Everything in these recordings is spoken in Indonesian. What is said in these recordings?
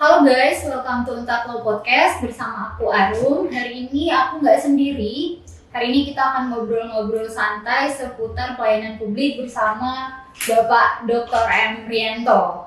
Halo guys, welcome to Untaklo Podcast bersama aku Arum. Hari ini aku nggak sendiri. Hari ini kita akan ngobrol-ngobrol santai seputar pelayanan publik bersama Bapak Dr. M. Rianto.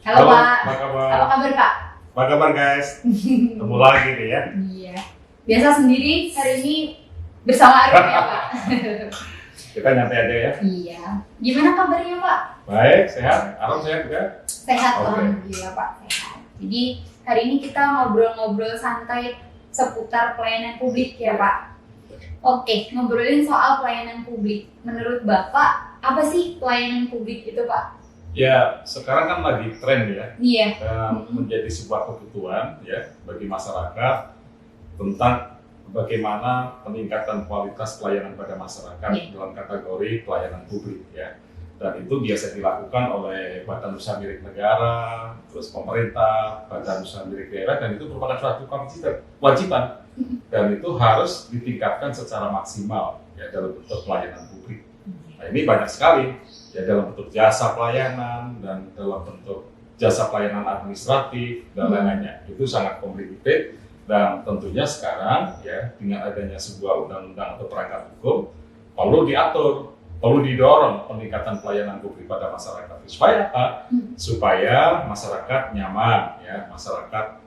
Halo Pak. Apa kabar? Apa kabar Pak? Apa kabar guys? Ketemu lagi nih ya. Iya. Biasa sendiri, hari ini bersama Arum ya Pak. Kita nyantai aja ya. Iya. Gimana kabarnya Pak? Baik, sehat. Arum sehat juga? Sehat, Oke. Alhamdulillah Pak, sehat. Jadi hari ini kita ngobrol-ngobrol santai seputar pelayanan publik ya Pak. Oke, ngobrolin soal pelayanan publik. Menurut Bapak, apa sih pelayanan publik itu Pak? Ya, sekarang kan lagi tren ya. Iya. Menjadi sebuah kebutuhan ya bagi masyarakat tentang bagaimana peningkatan kualitas pelayanan pada masyarakat dalam kategori pelayanan publik ya. Dan itu biasa dilakukan oleh badan usaha milik negara, terus pemerintah, badan usaha milik daerah, dan itu merupakan suatu kewajiban dan itu harus ditingkatkan secara maksimal ya dalam bentuk pelayanan publik. Nah, ini banyak sekali ya dalam bentuk jasa pelayanan dan dalam bentuk jasa pelayanan administratif dan lain-lainnya. Itu sangat komplikated dan tentunya sekarang ya dengan adanya sebuah undang-undang atau perangkat hukum perlu diatur. Perlu didorong peningkatan pelayanan publik pada masyarakat. Supaya apa? Supaya masyarakat nyaman, ya masyarakat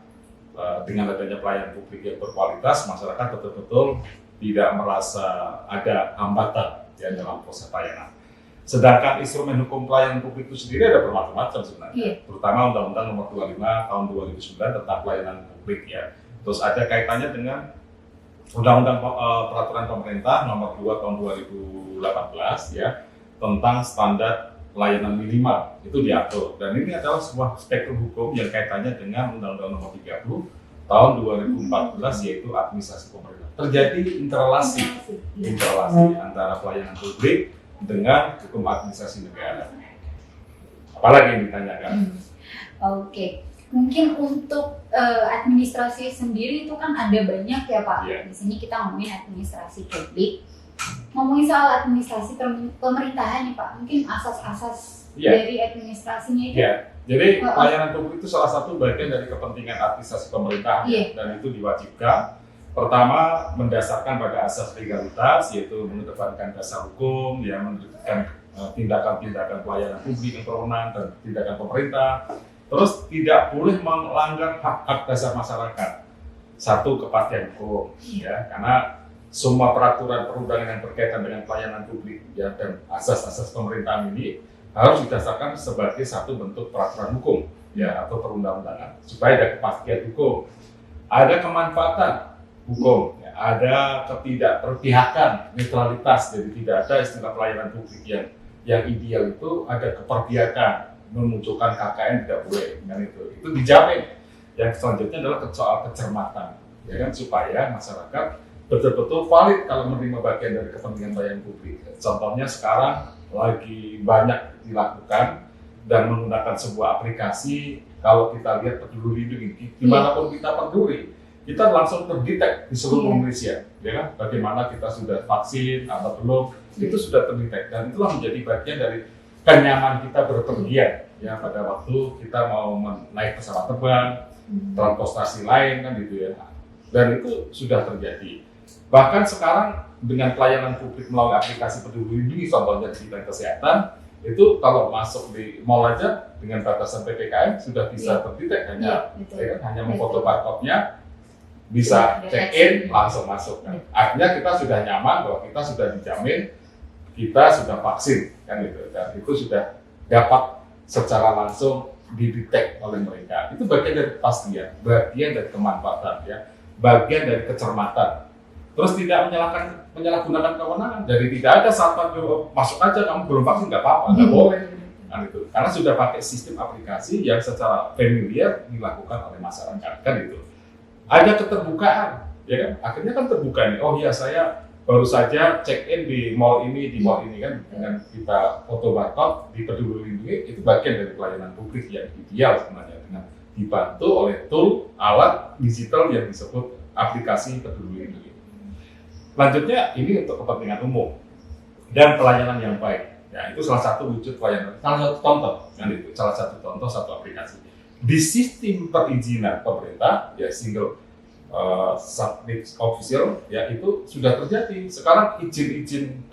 dengan adanya pelayanan publik yang berkualitas, masyarakat betul-betul tidak merasa ada hambatan ya dalam proses pelayanan. Sedangkan instrumen hukum pelayanan publik itu sendiri ada bermacam-macam sebenarnya, terutama Undang-Undang Nomor 25 Tahun 2009 tentang pelayanan publik ya. Terus ada kaitannya dengan Undang-Undang Peraturan Pemerintah Nomor 2 Tahun 2018 ya tentang standar pelayanan minimal itu diatur, dan ini adalah sebuah spektrum hukum yang kaitannya dengan Undang-Undang Nomor 30 Tahun 2014 yaitu administrasi pemerintah. Terjadi interrelasi antara pelayanan publik dengan hukum administrasi negara. Apalagi yang ditanyakan? Oke. Mungkin untuk administrasi sendiri itu kan ada banyak ya Pak. Di sini kita ngomongin administrasi publik. Ngomongin soal administrasi pemerintahan nih Pak, mungkin asas-asas dari administrasinya itu. Jadi pelayanan publik itu salah satu bagian dari kepentingan administrasi pemerintahan dan itu diwajibkan. Pertama, mendasarkan pada asas legalitas, yaitu mengedepankan dasar hukum, menunjukkan tindakan-tindakan pelayanan publik yang berwenang dan tindakan pemerintah. Terus tidak boleh melanggar hak-hak dasar masyarakat. Satu, kepastian hukum, ya, karena semua peraturan perundangan yang berkaitan dengan pelayanan publik ya, dan asas-asas pemerintahan ini harus didasarkan sebagai satu bentuk peraturan hukum ya atau perundang-undangan supaya ada kepastian hukum, ada kemanfaatan hukum, ya, ada ketidakperpihakan, netralitas, jadi tidak ada istilah pelayanan publik yang ideal itu ada keperpihakan. Memunculkan KKN tidak boleh dengan itu dijamin. Yang selanjutnya adalah soal kecermatan ya kan, supaya masyarakat betul-betul valid kalau menerima bagian dari kepentingan pelayanan publik. Contohnya sekarang lagi banyak dilakukan dan menggunakan sebuah aplikasi. Kalau kita lihat Peduli Lindungi, dimanapun kita peduli, kita langsung terdetek di seluruh Indonesia, ya kan? Bagaimana kita sudah vaksin atau belum, itu sudah terdetek dan itulah menjadi bagian dari kenyamanan kita berpergian ya pada waktu kita mau naik pesawat terbang, transportasi lain kan gitu ya. Dan itu sudah terjadi. Bahkan sekarang dengan pelayanan publik melalui aplikasi Peduli Lindungi, contohnya di bidang kesehatan, itu kalau masuk di mall aja dengan batasan PPKM sudah bisa terdetek hanya memfoto barcode-nya bisa check in langsung masuk kan. Artinya kita sudah nyaman bahwa kita sudah dijamin kita sudah vaksin kan gitu, dan itu sudah dapat secara langsung didetek oleh mereka. Itu bagian dari kepastian, bagian dari kemanfaatan ya, bagian dari kecermatan. Terus tidak menyalahgunakan kewenangan. Jadi tidak ada saat masuk aja kamu belum vaksin nggak apa-apa, nggak boleh kan itu. Karena sudah pakai sistem aplikasi yang secara familiar dilakukan oleh masyarakat kan itu. Ada keterbukaan ya kan, akhirnya kan terbuka nih. Oh iya saya baru saja check in di mall ini kan, dengan kita foto barcode di Peduli Lindungi, itu bagian dari pelayanan publik yang ideal sebenarnya dengan dibantu oleh tool alat digital yang disebut aplikasi Peduli Lindungi. Lanjutnya ini untuk kepentingan umum dan pelayanan yang baik. Ya, itu salah satu wujud pelayanan, salah satu contoh kan itu, salah satu contoh satu aplikasi. di sistem perizinan pemerintah ya single subject official ya itu sudah terjadi. Sekarang izin-izin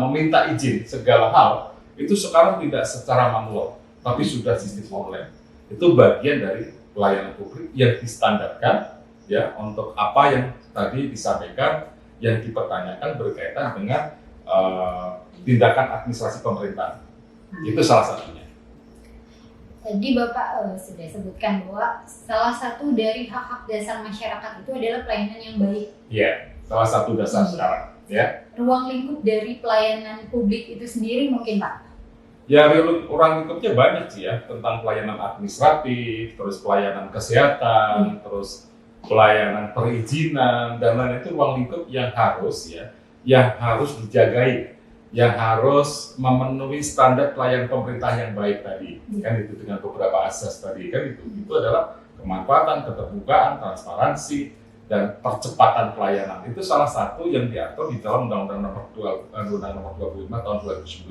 meminta izin segala hal itu sekarang tidak secara manual, tapi sudah sistem online. Itu bagian dari pelayanan publik yang distandarkan ya untuk apa yang tadi disampaikan yang dipertanyakan berkaitan dengan tindakan administrasi pemerintah. Itu salah satunya. Tadi Bapak sudah sebutkan bahwa salah satu dari hak-hak dasar masyarakat itu adalah pelayanan yang baik. Iya, salah satu dasar syarat. Ya. Ruang lingkup dari pelayanan publik itu sendiri mungkin Pak? Ya, ruang lingkupnya banyak sih ya, tentang pelayanan administratif, terus pelayanan kesehatan, terus pelayanan perizinan, dan lain itu ruang lingkup yang harus dijagai, yang harus memenuhi standar pelayanan pemerintah yang baik tadi, kan itu dengan beberapa asas tadi kan itu adalah kemanfaatan, keterbukaan, transparansi, dan percepatan pelayanan. Itu salah satu yang diatur di dalam Undang-Undang Nomor 25 Tahun 2009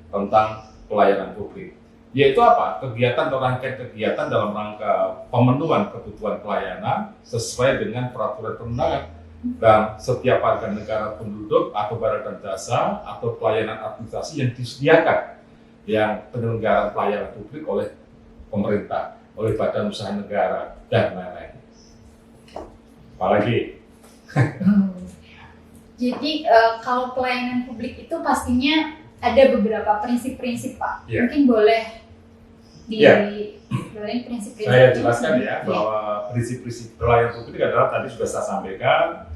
tentang pelayanan publik. Yaitu apa? Kegiatan atau rangkaian kegiatan dalam rangka pemenuhan kebutuhan pelayanan sesuai dengan peraturan perundangan. Dan setiap warga negara penduduk atau barang dan jasa atau pelayanan administrasi yang disediakan yang penyelenggaraan pelayanan publik oleh pemerintah, oleh badan usaha negara dan lain-lain. Apalagi? Jadi kalau pelayanan publik itu pastinya ada beberapa prinsip-prinsip Pak. Mungkin boleh prinsip-prinsip. Saya jelaskan ya bahwa prinsip-prinsip pelayanan publik adalah tadi sudah saya sampaikan.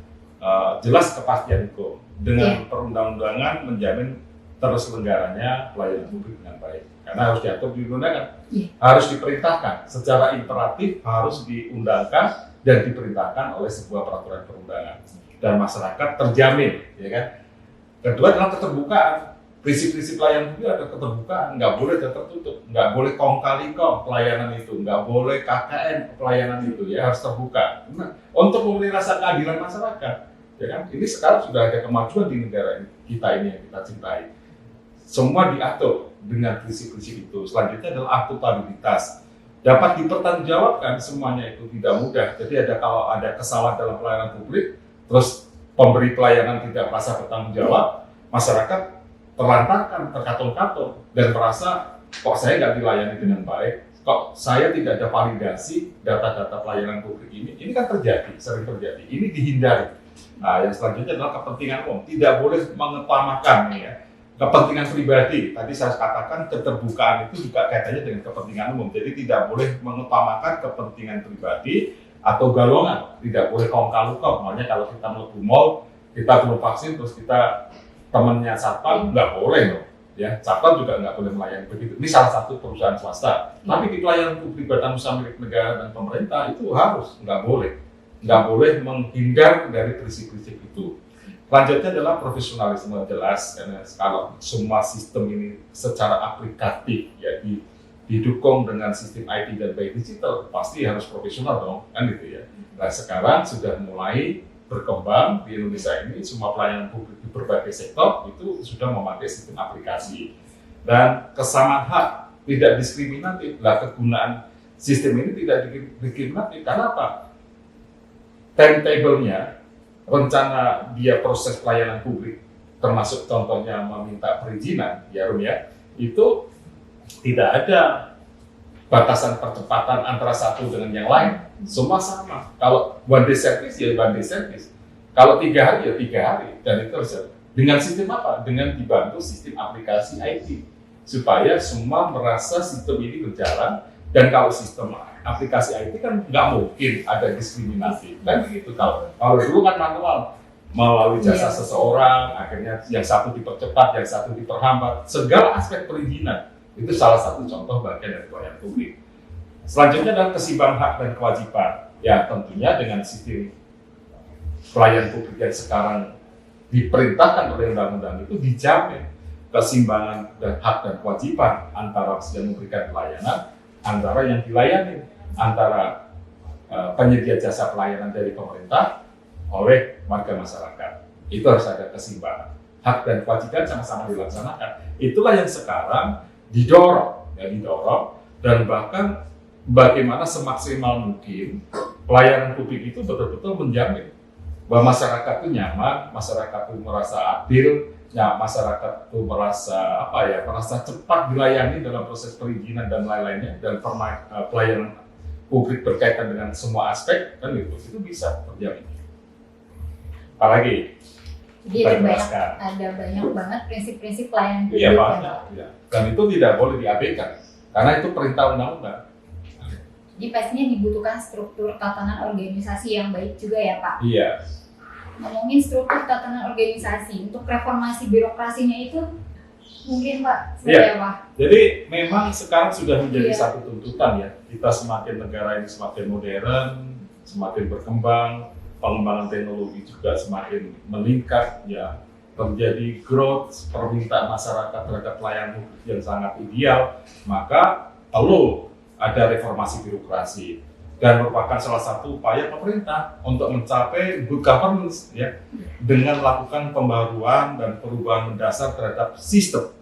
Jelas kepastian hukum dengan perundang-undangan menjamin terselenggaranya pelayanan publik dengan baik karena harus diatur di undang-undangan, harus diperintahkan secara imperatif, harus diundangkan dan diperintahkan oleh sebuah peraturan perundangan dan masyarakat terjamin, ya kan. Kedua adalah keterbukaan. Prinsip-prinsip pelayanan publik ada keterbukaan, nggak boleh tertutup, nggak boleh kong kali kong pelayanan itu, nggak boleh KKN pelayanan itu, ya harus terbuka. Nah, untuk memenuhi rasa keadilan masyarakat, ya kan. Ini sekarang sudah ada kemajuan di negara kita ini yang kita cintai. Semua diatur dengan prinsip-prinsip itu. Selanjutnya adalah akuntabilitas. Dapat dipertanggungjawabkan semuanya itu tidak mudah. Jadi kalau ada kesalahan dalam pelayanan publik, terus pemberi pelayanan tidak merasa bertanggung jawab, masyarakat terlantarkan, terkatung-katung, dan merasa kok saya nggak dilayani dengan baik, kok saya tidak ada validasi data-data pelayanan publik ini kan terjadi, sering terjadi. Ini dihindari. Nah, yang selanjutnya adalah kepentingan umum. Tidak boleh mengutamakan ya kepentingan pribadi. Tadi saya katakan keterbukaan itu juga kaitannya dengan kepentingan umum. Jadi tidak boleh mengutamakan kepentingan pribadi atau golongan. Tidak boleh kong-kali-kong. Makanya kalau kita mau mall, kita belum vaksin, terus kita temannya satpam, nggak boleh loh. Ya, satpam juga nggak boleh melayani begitu. Ini salah satu perusahaan swasta. Tapi di pelayanan publik badan usaha milik negara dan pemerintah itu harus, nggak boleh menghindar dari prinsip-prinsip itu. Selanjutnya adalah profesionalisme, jelas karena kalau semua sistem ini secara aplikatif ya didukung dengan sistem IT dan by digital pasti harus profesional dong, kan gitu ya. Nah sekarang sudah mulai berkembang di Indonesia ini, semua pelayanan publik di berbagai sektor itu sudah memakai sistem aplikasi dan kesamaan hak, tidak diskriminatif. Lah kegunaan sistem ini tidak diskriminatif karena apa? Timetable-nya, rencana dia proses pelayanan publik, termasuk contohnya meminta perizinan, ya Rum ya, itu tidak ada batasan percepatan antara satu dengan yang lain. Semua sama. Kalau one day service ya one day service. Kalau 3 hari ya 3 hari. Dan itu harus dengan sistem apa? Dengan dibantu sistem aplikasi IT supaya semua merasa sistem ini berjalan. Dan kalau sistem aplikasi IT kan nggak mungkin ada diskriminasi. Dan begitu kalau dulu kan manual melalui jasa seseorang, akhirnya yang satu dipercepat, yang satu diperhambat. Segala aspek perizinan itu salah satu contoh bagian dari pelayanan publik. Selanjutnya adalah keseimbangan hak dan kewajiban. Ya tentunya dengan sistem pelayanan publik yang sekarang diperintahkan oleh undang-undang itu dijamin keseimbangan dan hak dan kewajiban antara yang memberikan pelayanan, antara yang dilayani, antara penyedia jasa pelayanan dari pemerintah oleh warga masyarakat. Itu harus ada keseimbangan. Hak dan kewajiban sama-sama dilaksanakan. Itulah yang sekarang didorong ya didorong, dan bahkan bagaimana semaksimal mungkin pelayanan publik itu betul-betul menjamin bahwa masyarakat itu nyaman, masyarakat itu merasa adil, ya masyarakat itu merasa cepat dilayani dalam proses perizinan dan lain-lainnya, dan pelayanan publik berkaitan dengan semua aspek, kan itu bisa terjamin. Apalagi jadi ada banyak banget prinsip-prinsip pelayanan publik. Iya banyak, ya. Dan itu tidak boleh diabaikan karena itu perintah undang-undang. Jadi pastinya dibutuhkan struktur tatanan organisasi yang baik juga ya Pak. Iya. Ngomongin struktur tatanan organisasi, untuk reformasi birokrasinya itu mungkin Pak seperti apa? Jadi memang sekarang sudah menjadi satu tuntutan ya. Kita semakin negara ini semakin modern, semakin berkembang, pengembangan teknologi juga semakin meningkat ya. Terjadi growth permintaan masyarakat terhadap pelayanan publik yang sangat ideal, maka perlu ada reformasi birokrasi dan merupakan salah satu upaya pemerintah untuk mencapai good governance ya, dengan melakukan pembaruan dan perubahan mendasar terhadap sistem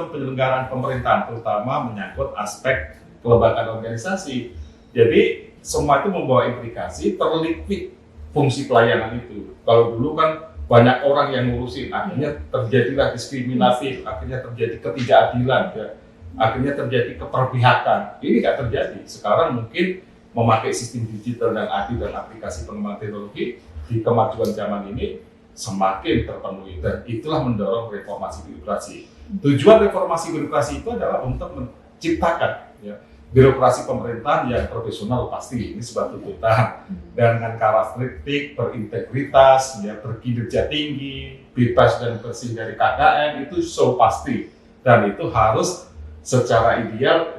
penyelenggaraan pemerintahan, terutama menyangkut aspek kelembagaan organisasi. Jadi semua itu membawa implikasi terlikwid fungsi pelayanan itu. Kalau dulu kan banyak orang yang ngurusin, akhirnya terjadilah diskriminatif, akhirnya terjadi ketidakadilan ya, akhirnya terjadi keperpihakan. Ini nggak terjadi. Sekarang mungkin memakai sistem digital dan adil dan aplikasi pengembangan teknologi di kemajuan zaman ini semakin terpenuhi, dan itulah mendorong reformasi birokrasi. Tujuan reformasi birokrasi itu adalah untuk menciptakan ya, birokrasi pemerintahan yang profesional, pasti ini sebuah tuntutan, dengan karakteristik berintegritas, ya, berkinerja tinggi, bebas dan bersih dari KKN, itu pasti, dan itu harus secara ideal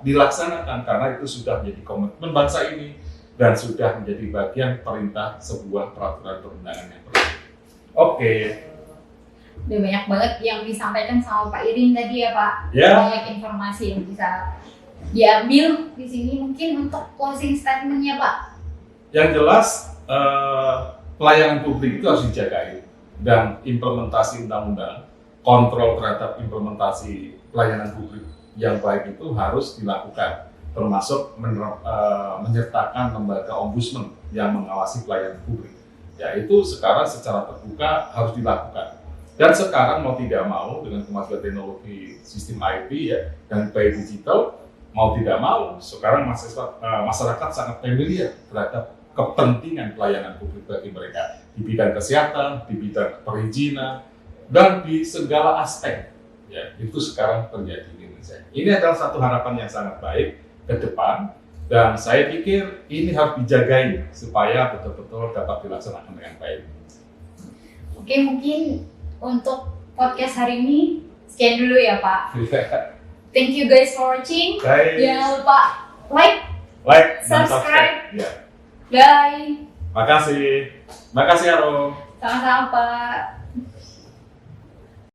dilaksanakan karena itu sudah menjadi komitmen bangsa ini dan sudah menjadi bagian perintah sebuah peraturan perundangan yang perlu. Oke. Udah banyak banget yang disampaikan sama Pak Irin tadi ya Pak. Ya. Banyak informasi yang bisa diambil di sini. Mungkin untuk closing statement-nya Pak. Yang jelas pelayanan publik itu harus dijagain, dan implementasi undang-undang, kontrol terhadap implementasi pelayanan publik yang baik itu harus dilakukan, termasuk menyertakan lembaga ombudsman yang mengawasi pelayanan publik. Ya, itu sekarang secara terbuka harus dilakukan. Dan sekarang mau tidak mau dengan kemajuan teknologi sistem IT ya, dan by digital, mau tidak mau sekarang masyarakat sangat familiar terhadap kepentingan pelayanan publik bagi mereka di bidang kesehatan, di bidang perizinan, dan di segala aspek. Ya, itu sekarang terjadi di Indonesia. Ini adalah satu harapan yang sangat baik ke depan, dan saya pikir ini harus dijagain supaya betul-betul dapat dilaksanakan dengan baik. Oke, mungkin untuk podcast hari ini sekian dulu ya Pak. Thank you guys for watching. Jangan lupa like, subscribe. Ya. Bye. Makasih Aro. Sama-sama Pak.